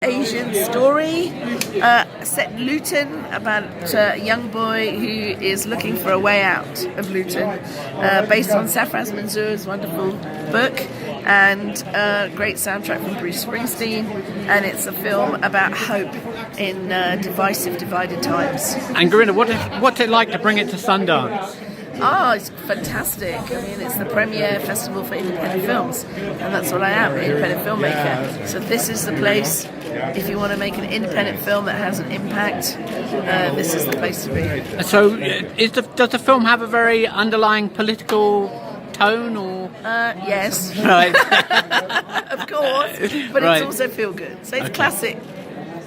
Asian story set in Luton about a young boy who is looking for a way out of Luton, based on Sarfraz Manzoor's wonderful book, and a great soundtrack from Bruce Springsteen, and it's a film about hope in divisive, divided times. And Gurinder, what's it like to bring it to Sundance? Oh, it's fantastic. I mean, it's the premier festival for independent films, and that's what I am, an independent filmmaker. So this is the place, if you want to make an independent film that has an impact, this is the place to be. So does the film have a very underlying political tone, or? Yes. Right. Of course, but Right. it's also feel good. So it's classic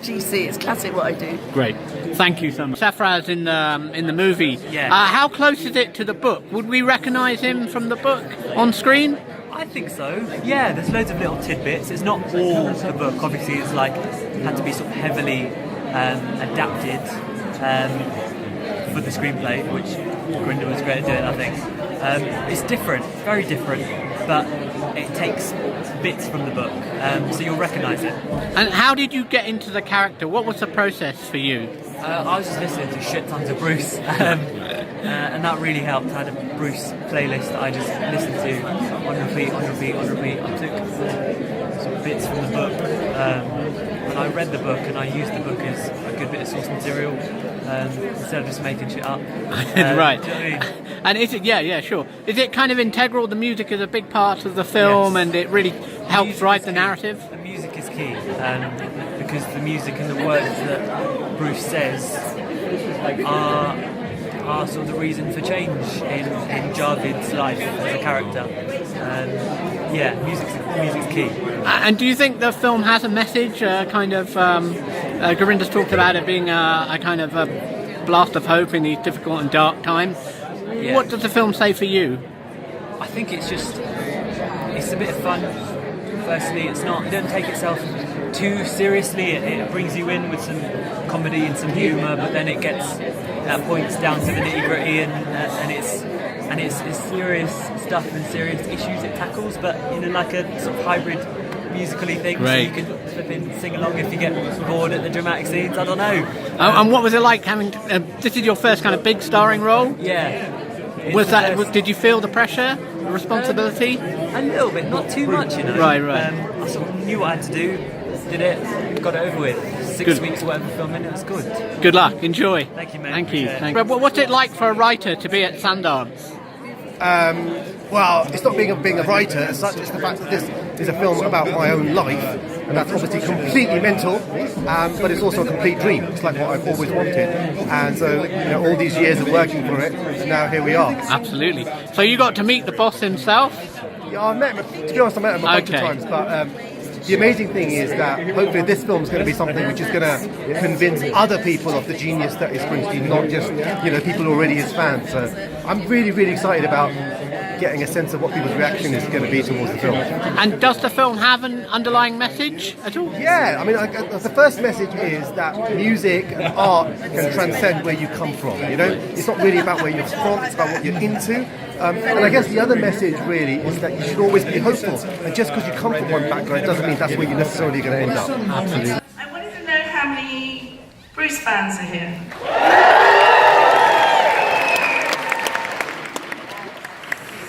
GC, it's classic what I do. Great. Thank you so much. Sarfraz in the movie. Yeah. How close is it to the book? Would we recognise him from the book on screen? I think so. Yeah, there's loads of little tidbits. It's not all the book. Obviously, it's like had to be sort of heavily adapted for the screenplay, which Gurinder was great at doing, I think. It's different, very different, but it takes bits from the book, so you'll recognise it. And how did you get into the character? What was the process for you? I was just listening to shit tons of Bruce, and that really helped. I had a Bruce playlist that I just listened to on repeat. I took some bits from the book, and I read the book, and I used the book as a good bit of source material, instead of just making shit up. Right. Do you know what I mean? And is it? Yeah, sure. Is it kind of integral? The music is a big part of the film, Yes. and it really helps Music drive is the key. narrative. The music is key, because the music and the words that Bruce says are sort of the reason for change in Javid's life as a character. Yeah, music's key. And do you think the film has a message? Gurinder's talked about it being a kind of a blast of hope in these difficult and dark times. Yeah. What does the film say for you? I think it's a bit of fun. Firstly, it don't take itself too seriously. It brings you in with some comedy and some humour, but then it gets at points down to the nitty gritty, and it's serious stuff and serious issues it tackles, but in like a sort of hybrid musically thing, Right. so you can flip in, sing along if you get bored at the dramatic scenes. I don't know. And what was it like having? This is your first kind of big starring role. Yeah. Did you feel the pressure, the responsibility? A little bit, not too much, you know. Right. I sort of knew what I had to do, did it, got it over with. 6 Good. weeks or whatever filming, it was good. Good luck. Enjoy. Thank you, mate. Thank you. Yeah. Thank you. What's it like for a writer to be at Sundance? Well, it's not being a writer as such, it's the fact that this is a film about my own life, and that's obviously completely mental, but it's also a complete dream. It's like what I've always wanted, and so all these years of working for it, and now here we are. Absolutely. So you got to meet the boss himself? Yeah, I met him, to be honest, I met him a bunch of times, but the amazing thing is that hopefully this film is going to be something which is going to convince other people of the genius that is Springsteen, not just people who are already his fans. So I'm really, really excited about getting a sense of what people's reaction is going to be towards the film. And does the film have an underlying message at all? Yeah, I mean, the first message is that music and art can transcend where you come from. It's not really about where you're from; it's about what you're into. And I guess the other message really is that you should always be hopeful. And just because you come from one background doesn't mean that's where you're necessarily going to end up. Absolutely. I wanted to know how many Bruce fans are here.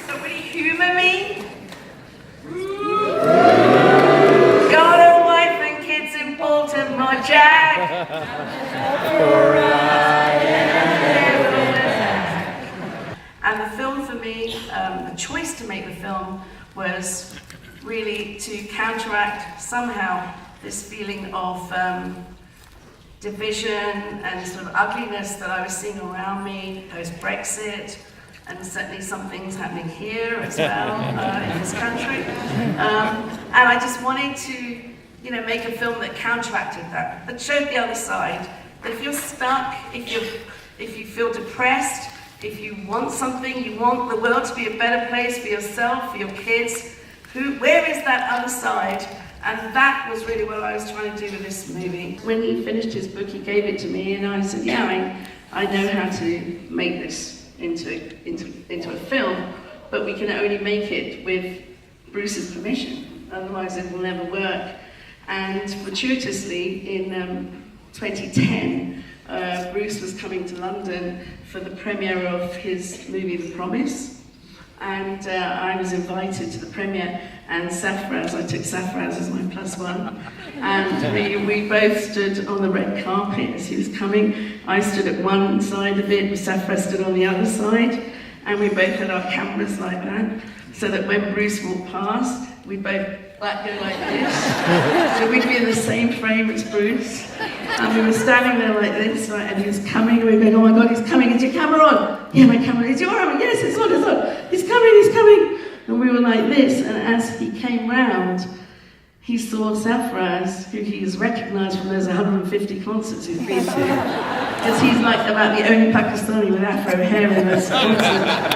Somebody humour me? Got a wife and kids in Baltimore, Jack. And the film for me, the choice to make the film was really to counteract somehow this feeling of division and sort of ugliness that I was seeing around me post-Brexit, and certainly some things happening here as well in this country. And I just wanted to, make a film that counteracted that showed the other side. That if you're stuck, if you feel depressed, if you want something, you want the world to be a better place for yourself, for your kids, where is that other side? And that was really what I was trying to do with this movie. When he finished his book, he gave it to me, and I said, I know how to make this into a film, but we can only make it with Bruce's permission, otherwise it will never work. And fortuitously, in 2010, Bruce was coming to London for the premiere of his movie The Promise, and I was invited to the premiere, and Sarfraz, I took Sarfraz as my +1, and we both stood on the red carpet as he was coming. I stood at one side of it, Sarfraz stood on the other side, and we both had our cameras like that, so that when Bruce walked past, we both go like this. So we'd be in the same frame as Bruce. And we were standing there like this, right, and he was coming, and we were going, oh my God, he's coming, is your camera on? Yeah, my camera, is your camera? Yes, it's on, it's on. He's coming. And we were like this, and as he came round, he saw Sarfraz, who he's recognised from those 150 concerts he's been to, because he's like about the only Pakistani with afro hair in those concerts.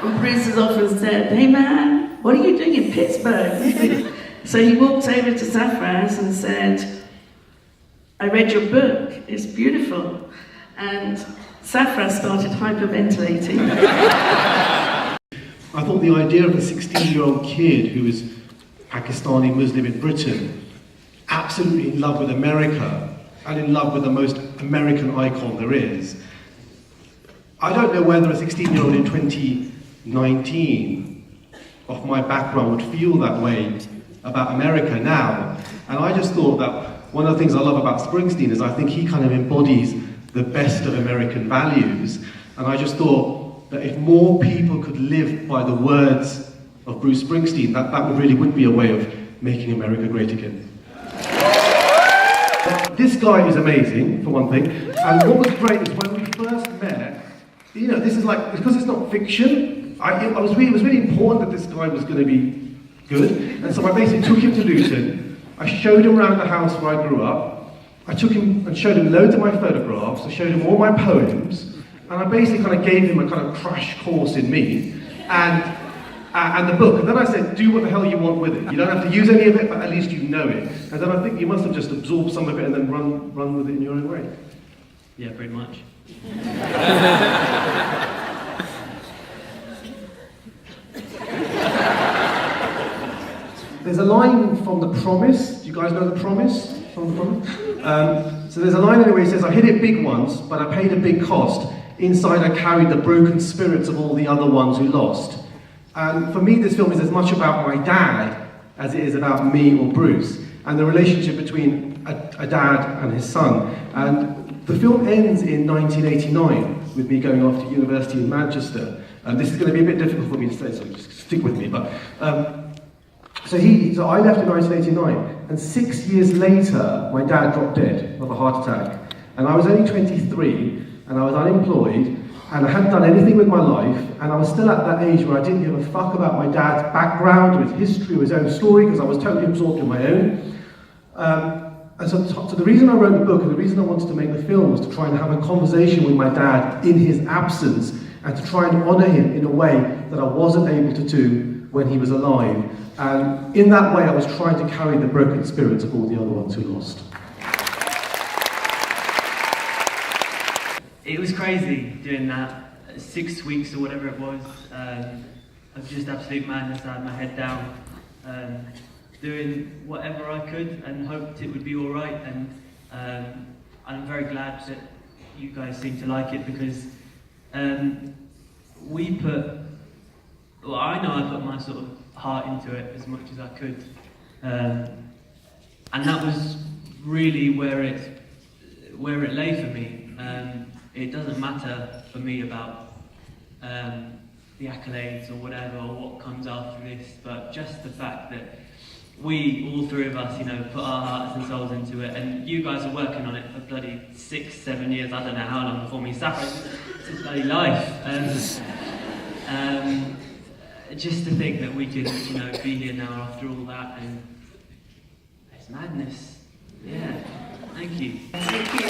And Bruce has often said, hey man, what are you doing in Pittsburgh? So he walked over to Sarfraz and said, I read your book, it's beautiful. And Sarfraz started hyperventilating. I thought the idea of a 16-year-old kid who was Pakistani Muslim in Britain, absolutely in love with America, and in love with the most American icon there is. I don't know whether a 16-year-old in 2019 of my background would feel that way about America now. And I just thought that one of the things I love about Springsteen is I think he kind of embodies the best of American values. And I just thought that if more people could live by the words of Bruce Springsteen, that really would be a way of making America great again. This guy is amazing, for one thing. And what was great is when we first met, you know, this is like, because it's not fiction, it was really important that this guy was going to be good, and so I basically took him to Luton. I showed him around the house where I grew up. I took him and showed him loads of my photographs. I showed him all my poems, and I basically kind of gave him a kind of crash course in me and the book. And then I said, do what the hell you want with it. You don't have to use any of it, but at least you know it. And then I think you must have just absorbed some of it and then run with it in your own way. Yeah, pretty much. There's a line from The Promise. Do you guys know The Promise? From The Promise? So there's a line in it where he says, I hit it big once, but I paid a big cost. Inside I carried the broken spirits of all the other ones who lost. And for me, this film is as much about my dad as it is about me or Bruce, and the relationship between a dad and his son. And the film ends in 1989 with me going off to university in Manchester. This is going to be a bit difficult for me to say, so just stick with me. But so I left in 1989, and 6 years later, my dad dropped dead of a heart attack. And I was only 23, and I was unemployed, and I hadn't done anything with my life, and I was still at that age where I didn't give a fuck about my dad's background, or his history, or his own story, because I was totally absorbed in my own. And so the reason I wrote the book, and the reason I wanted to make the film, was to try and have a conversation with my dad in his absence, and to try and honour him in a way that I wasn't able to do when he was alive. And in that way, I was trying to carry the broken spirits of all the other ones who lost. It was crazy doing that. 6 weeks or whatever it was, of just absolute madness. I had my head down, doing whatever I could and hoped it would be all right. And I'm very glad that you guys seem to like it, because I know I put my sort of heart into it as much as I could, and that was really where it lay for me. It doesn't matter for me about the accolades or whatever, or what comes after this, but just the fact that we, all three of us, you know, put our hearts and souls into it, and you guys are working on it for bloody 6-7 years, I don't know how long before me, it's his bloody life. Just to think that we could, you know, be here now after all that, and it's madness. Yeah, thank you. Thank you.